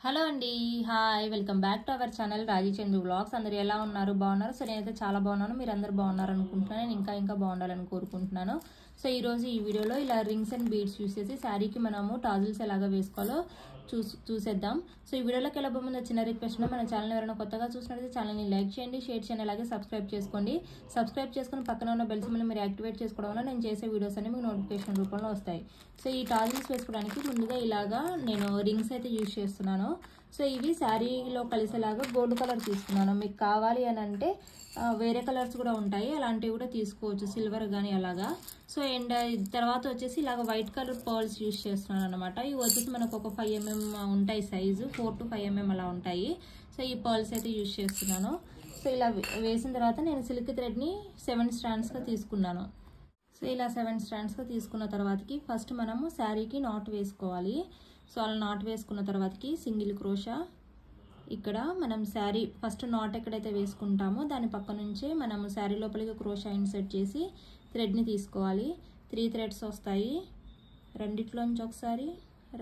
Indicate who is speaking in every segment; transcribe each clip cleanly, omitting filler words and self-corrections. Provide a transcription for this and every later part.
Speaker 1: Hello అండి, hi, welcome back to our channel Raji Chandu vlogs. అందరు ఎలా ఉన్నారు? బాగున్నారు? సో నేనైతే చాలా బాగున్నాను. మీరు అందరు బాగున్నారు అనుకుంటున్నాను. నేను ఇంకా బాగుండాలని కోరుకుంటున్నాను. సో ఈరోజు ఈ వీడియోలో ఇలా రింగ్స్ అండ్ బీడ్స్ యూస్ చేసి శారీకి మనము టాజిల్స్ ఎలాగా వేసుకోవాలో చూసేద్దాం. సో ఈ వీడియోలోకి వెళ్ళబో ముందు చిన్న రిక్వెస్ట్, మన ఛానల్ ఎవరైనా కొత్తగా చూసినట్లయితే ఛానల్ని లైక్ చేయండి, షేర్ చేయండి, అలాగే సబ్స్క్రైబ్ చేసుకోండి. సబ్స్క్రైబ్ చేసుకుని పక్కన ఉన్న బెల్ సింబల్ని మీరు యాక్టివేట్ చేసుకోవడం వల్ల నేను చేసే వీడియోస్ అన్ని మీకు నోటిఫికేషన్ రూపంలో వస్తాయి. సో ఈ టాజిల్స్ వేసుకోవడానికి ముందుగా ఇలాగా నేను రింగ్స్ అయితే యూజ్ చేస్తున్నాను. సో ఇవి శారీలో కలిసేలాగా గోల్డ్ కలర్ తీసుకున్నాను. మీకు కావాలి అని అంటే వేరే కలర్స్ కూడా ఉంటాయి, అలాంటివి కూడా తీసుకోవచ్చు, సిల్వర్ కానీ అలాగా. సో అండ్ తర్వాత వచ్చేసి ఇలాగ వైట్ కలర్ పర్ల్స్ యూజ్ చేస్తున్నాను అనమాట. ఇవి వచ్చేసి మనకు ఒక 5 mm ఉంటాయి, సైజు 4 to 5 mm అలా ఉంటాయి. సో ఈ పర్ల్స్ అయితే యూజ్ చేస్తున్నాను. సో ఇలా వేసిన తర్వాత నేను సిల్క్ థ్రెడ్ని 7 strandsగా తీసుకున్నాను. సో ఇలా 7 strandsగా తీసుకున్న తర్వాతకి ఫస్ట్ మనము శారీకి నాట్ వేసుకోవాలి. సో అలా నాట్ వేసుకున్న తర్వాతకి సింగిల్ క్రోషా ఇక్కడ మనం శారీ ఫస్ట్ నాట్ ఎక్కడైతే వేసుకుంటామో దాని పక్క నుంచే మనము శారీ లోపలికి క్రోషా ఇన్సర్ట్ చేసి థ్రెడ్ని తీసుకోవాలి. 3 threads వస్తాయి, రెండిట్లోంచి ఒకసారి,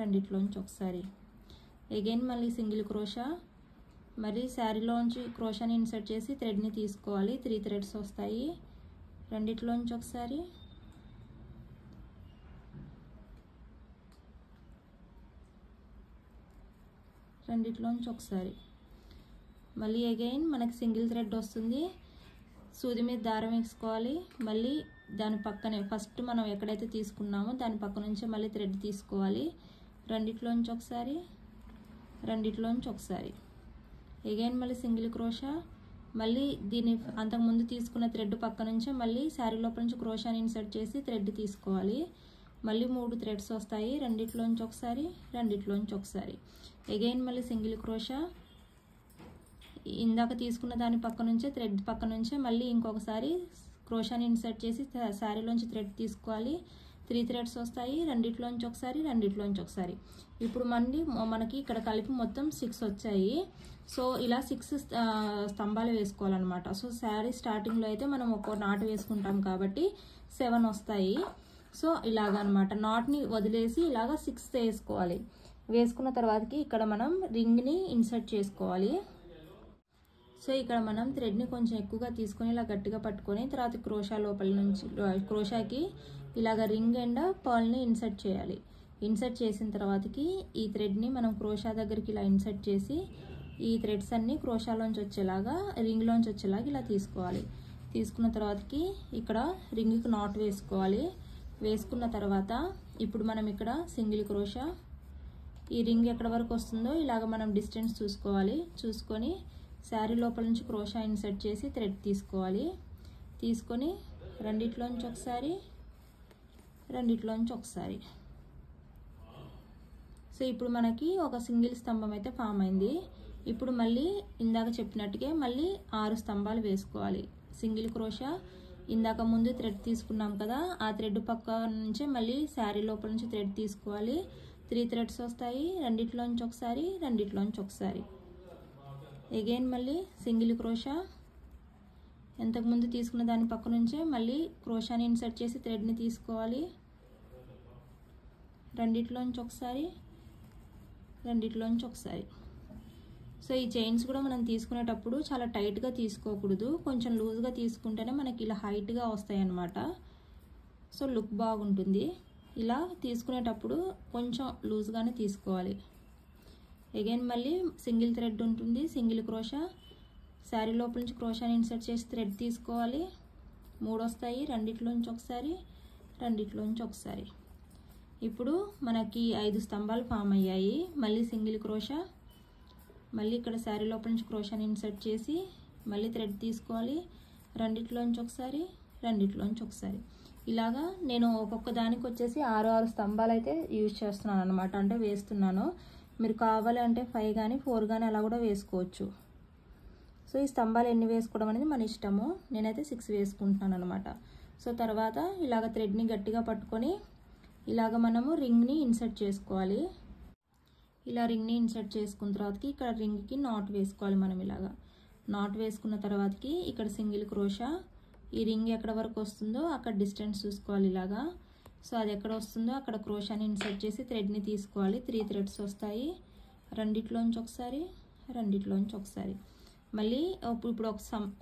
Speaker 1: రెండిట్లోంచి ఒకసారి. అగైన్ మళ్ళీ సింగిల్ క్రోషా, మరి శారీలోంచి క్రోషాని ఇన్సర్ట్ చేసి థ్రెడ్ని తీసుకోవాలి. 3 threads వస్తాయి, రెండిట్లోంచి ఒకసారి, రెండిట్లోంచి ఒకసారి. మళ్ళీ అగైన్ మనకి సింగిల్ థ్రెడ్ వస్తుంది, సూది మీద దారం వేసుకోవాలి. మళ్ళీ దాని పక్కనే ఫస్ట్ మనం ఎక్కడైతే తీసుకున్నామో దాని పక్క నుంచే మళ్ళీ థ్రెడ్ తీసుకోవాలి. రెండిట్లోంచి ఒకసారి, రెండిట్లోంచి ఒకసారి. అగైన్ మళ్ళీ సింగిల్ క్రోషా, మళ్ళీ దీని అంతకుముందు తీసుకున్న థ్రెడ్ పక్క నుంచే మళ్ళీ శారీ లోపల నుంచి క్రోషాని ఇన్సర్ట్ చేసి థ్రెడ్ తీసుకోవాలి. మళ్ళీ 3 threads వస్తాయి, రెండిట్లోంచి ఒకసారి, రెండిట్లోంచి ఒకసారి. అగైన్ మళ్ళీ సింగిల్ క్రోషా, ఇందాక తీసుకున్న దాని పక్క నుంచే థ్రెడ్ పక్క నుంచే మళ్ళీ ఇంకొకసారి క్రోషాని ఇన్సర్ట్ చేసి శారీలోంచి థ్రెడ్ తీసుకోవాలి. 3 threads వస్తాయి, రెండిట్లోంచి ఒకసారి, రెండిట్లోంచి ఒకసారి. ఇప్పుడు మనకి ఇక్కడ కలిపి మొత్తం 6 వచ్చాయి. సో ఇలా 6 స్తంభాలు వేసుకోవాలన్నమాట. సో శారీ స్టార్టింగ్లో అయితే మనం ఒక్కో నాటు వేసుకుంటాం కాబట్టి 7 వస్తాయి. సో ఇలాగనమాట నాట్ని వదిలేసి ఇలాగ 6 వేసుకోవాలి. వేసుకున్న తర్వాతకి ఇక్కడ మనం రింగ్ని ఇన్సర్ట్ చేసుకోవాలి. సో ఇక్కడ మనం థ్రెడ్ని కొంచెం ఎక్కువగా తీసుకొని ఇలా గట్టిగా పట్టుకొని తర్వాత క్రోషా లోపల నుంచి క్రోషాకి ఇలాగ రింగ్ అండ్ పర్ల్ని ఇన్సర్ట్ చేయాలి. ఇన్సర్ట్ చేసిన తర్వాతకి ఈ థ్రెడ్ని మనం క్రోషా దగ్గరికి ఇలా ఇన్సర్ట్ చేసి ఈ థ్రెడ్స్ అన్ని క్రోషాలోంచి వచ్చేలాగా రింగ్లోంచి వచ్చేలాగా ఇలా తీసుకోవాలి. తీసుకున్న తర్వాతకి ఇక్కడ రింగ్కి నాట్ వేసుకోవాలి. వేసుకున్న తర్వాత ఇప్పుడు మనం ఇక్కడ సింగిల్ క్రోషా, ఈ రింగ్ ఎక్కడ వరకు వస్తుందో ఇలాగ మనం డిస్టెన్స్ చూసుకోవాలి. చూసుకొని శారీ లోపల నుంచి క్రోషా ఇన్సర్ట్ చేసి థ్రెడ్ తీసుకోవాలి. తీసుకొని రెండిట్లోంచి ఒకసారి, రెండిట్లోంచి ఒకసారి. సో ఇప్పుడు మనకి ఒక సింగిల్ స్తంభం అయితే ఫామ్ అయింది. ఇప్పుడు మళ్ళీ ఇందాక చెప్పినట్టుగా మళ్ళీ 6 స్తంభాలు వేసుకోవాలి. సింగిల్ క్రోషా, ఇందాక ముందు థ్రెడ్ తీసుకున్నాం కదా, ఆ థ్రెడ్ పక్క నుంచే మళ్ళీ శారీ లోపల నుంచి థ్రెడ్ తీసుకోవాలి. 3 threads వస్తాయి, రెండిట్లోంచి ఒకసారి, రెండిట్లోంచి ఒకసారి. అగైన్ మళ్ళీ సింగిల్ క్రోషా, ఎంతకుముందు తీసుకున్న దాని పక్క నుంచే మళ్ళీ క్రోషాని ఇన్సర్ట్ చేసి థ్రెడ్ని తీసుకోవాలి. రెండిట్లోంచి ఒకసారి, రెండిట్లోంచి ఒకసారి. సో ఈ చైన్స్ కూడా మనం తీసుకునేటప్పుడు చాలా టైట్గా తీసుకోకూడదు, కొంచెం లూజ్గా తీసుకుంటేనే మనకి ఇలా హైట్గా వస్తాయి అన్నమాట. సో లుక్ బాగుంటుంది. ఇలా తీసుకునేటప్పుడు కొంచెం లూజ్గానే తీసుకోవాలి. అగైన్ మళ్ళీ సింగిల్ థ్రెడ్ ఉంటుంది, సింగిల్ క్రోషా, శారీ లోపల నుంచి క్రోషాని ఇన్సర్ట్ చేసి థ్రెడ్ తీసుకోవాలి. 3 వస్తాయి, రెండిట్లోంచి ఒకసారి, రెండిట్లోంచి ఒకసారి. ఇప్పుడు మనకి 5 స్తంభాలు ఫామ్ అయ్యాయి. మళ్ళీ సింగిల్ క్రోషా, మళ్ళీ ఇక్కడ శారీ లోపల నుంచి క్రోషాని ఇన్సర్ట్ చేసి మళ్ళీ థ్రెడ్ తీసుకోవాలి. రెండిట్లోంచి ఒకసారి, రెండిట్లోంచి ఒకసారి. ఇలాగా నేను ఒక్కొక్క దానికి వచ్చేసి 6 స్తంభాలు అయితే యూజ్ చేస్తున్నాను అనమాట, అంటే వేస్తున్నాను. మీరు కావాలి అంటే 5 కానీ 4 కానీ అలా కూడా వేసుకోవచ్చు. సో ఈ స్తంభాలు ఎన్ని వేసుకోవడం అనేది మన ఇష్టము. నేనైతే 6 వేసుకుంటున్నాను అనమాట. సో తర్వాత ఇలాగ థ్రెడ్ని గట్టిగా పట్టుకొని ఇలాగ మనము రింగ్ని ఇన్సర్ట్ చేసుకోవాలి. ఇలా రింగ్ని ఇన్సర్ట్ చేసుకున్న తర్వాతకి ఇక్కడ రింగ్కి నాట్ వేసుకోవాలి. మనం ఇలాగా నాట్ వేసుకున్న తర్వాతకి ఇక్కడ సింగిల్ క్రోషా, ఈ రింగ్ ఎక్కడ వరకు వస్తుందో అక్కడ డిస్టెన్స్ చూసుకోవాలి ఇలాగా. సో అది ఎక్కడ వస్తుందో అక్కడ క్రోషాని ఇన్సర్ట్ చేసి థ్రెడ్ని తీసుకోవాలి. 3 threads వస్తాయి, రెండిట్లోంచి ఒకసారి, రెండిట్లోంచి ఒకసారి. మళ్ళీ ఇప్పుడు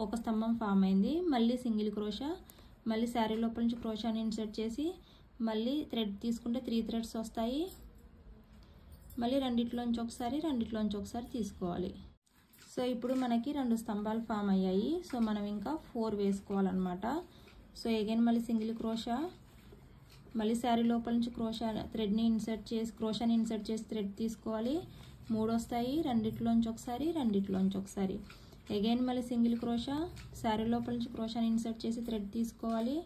Speaker 1: ఒక స్తంభం ఫామ్ అయింది. మళ్ళీ సింగిల్ క్రోషా, మళ్ళీ శారీ లోపల నుంచి క్రోషాని ఇన్సర్ట్ చేసి మళ్ళీ థ్రెడ్ తీసుకుంటే 3 థ్రెడ్స్ వస్తాయి. మళ్ళీ రెండిట్లోంచి ఒకసారి, రెండిట్లోంచి ఒకసారి తీసుకోవాలి. సో ఇప్పుడు మనకి 2 స్తంభాలు ఫామ్ అయ్యాయి. సో మనం ఇంకా 4 వేసుకోవాలన్నమాట. సో అగైన్ మళ్ళీ సింగిల్ క్రోషా, మళ్ళీ శారీ లోపల నుంచి క్రోషాని ఇన్సర్ట్ చేసి థ్రెడ్ తీసుకోవాలి. 3 వస్తాయి. రెండిట్లోంచి ఒకసారి, రెండిట్లోంచి ఒకసారి. అగైన్ మళ్ళీ సింగిల్ క్రోషా, శారీ లోపల నుంచి క్రోషాని ఇన్సర్ట్ చేసి థ్రెడ్ తీసుకోవాలి.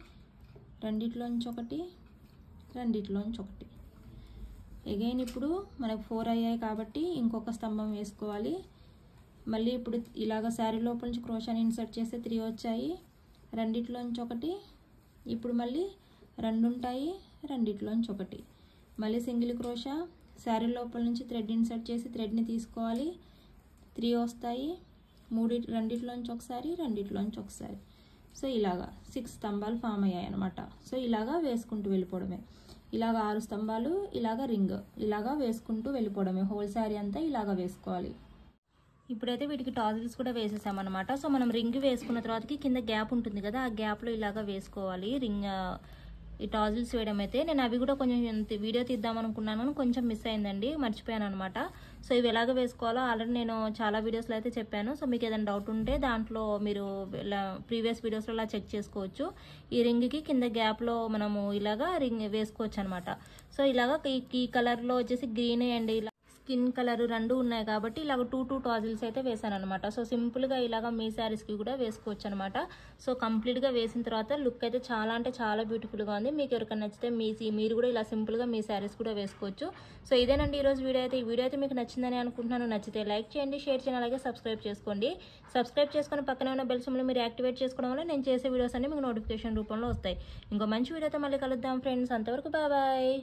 Speaker 1: రెండిట్లోంచి ఒకటి, రెండిట్లోంచి ఒకటి. అగైన్ ఇప్పుడు మనకు 4 అయ్యాయి కాబట్టి ఇంకొక స్తంభం వేసుకోవాలి. మళ్ళీ ఇప్పుడు ఇలాగ శారీ లోపల నుంచి క్రోషాని ఇన్సర్ట్ చేస్తే 3 వచ్చాయి. రెండిట్లోంచి ఒకటి. ఇప్పుడు మళ్ళీ 2 ఉంటాయి. రెండిట్లోంచి ఒకటి. మళ్ళీ సింగిల్ క్రోషా, శారీ లోపల నుంచి థ్రెడ్ ఇన్సర్ట్ చేసి థ్రెడ్ని తీసుకోవాలి. 3 వస్తాయి. రెండిట్లోంచి ఒకసారి, రెండిట్లోంచి ఒకసారి. సో ఇలాగా 6 స్తంభాలు ఫామ్ అయ్యాయి అన్నమాట. సో ఇలాగా వేసుకుంటూ వెళ్ళిపోవడమే. ఇలాగ 6 స్తంభాలు, ఇలాగ రింగ్, ఇలాగా వేసుకుంటూ వెళ్ళిపోవడమే. హోల్ శారీ అంతా ఇలాగా వేసుకోవాలి. ఇప్పుడైతే వీటికి టాజిల్స్ కూడా వేసేసామన్నమాట. సో మనం రింగ్ వేసుకున్న తర్వాతకి కింద గ్యాప్ ఉంటుంది కదా, ఆ గ్యాప్లో ఇలాగా వేసుకోవాలి రింగ్. ఈ టాజిల్స్ వేయడం అయితే నేను అవి కూడా కొంచెం వీడియో తీద్దామనుకున్నాను, కొంచెం మిస్ అయిందండి, మర్చిపోయాను అనమాట. సో ఇవి ఎలాగ వేసుకోవాలో ఆల్రెడీ నేను చాలా వీడియోస్లో అయితే చెప్పాను. సో మీకు ఏదైనా డౌట్ ఉంటే దాంట్లో మీరు ప్రీవియస్ వీడియోస్లో ఇలా చెక్ చేసుకోవచ్చు. ఈ రింగ్కి కింద గ్యాప్లో మనము ఇలాగా రింగ్ వేసుకోవచ్చు అనమాట. సో ఇలాగా ఈ కలర్లో వచ్చేసి గ్రీన్ అండ్ ఇలా స్కిన్ కలర్ 2 ఉన్నాయి కాబట్టి ఇలాగ 2 టాజిల్స్ అయితే వేసాను అనమాట. సో సింపుల్గా ఇలాగ మీ శారీస్కి కూడా వేసుకోవచ్చు అనమాట. సో కంప్లీట్గా వేసిన తర్వాత లుక్ అయితే చాలా అంటే చాలా బ్యూటిఫుల్గా ఉంది. మీకు ఎవరికైనా నచ్చితే మీరు కూడా ఇలా సింపుల్గా మీ శారీస్ కూడా వేసుకోవచ్చు. సో ఇదేనండి ఈరోజు వీడియో అయితే. ఈ వీడియో అయితే మీకు నచ్చిందని అనుకుంటున్నాను. నచ్చితే లైక్ చేయండి, షేర్ చేయండి, అలాగే సబ్స్క్రైబ్ చేసుకోండి. సబ్స్క్రైబ్ చేసుకుని పక్కనే ఉన్న బెల్ సింబల్ మీరు యాక్టివేట్ చేసుకోవడం వల్ల నేను చేసే వీడియోస్ అన్ని మీకు నోటిఫికేషన్ రూపంలో వస్తాయి. ఇంకో మంచి వీడియోతో మళ్ళీ కలుద్దాం ఫ్రెండ్స్. అంతవరకు బాయ్.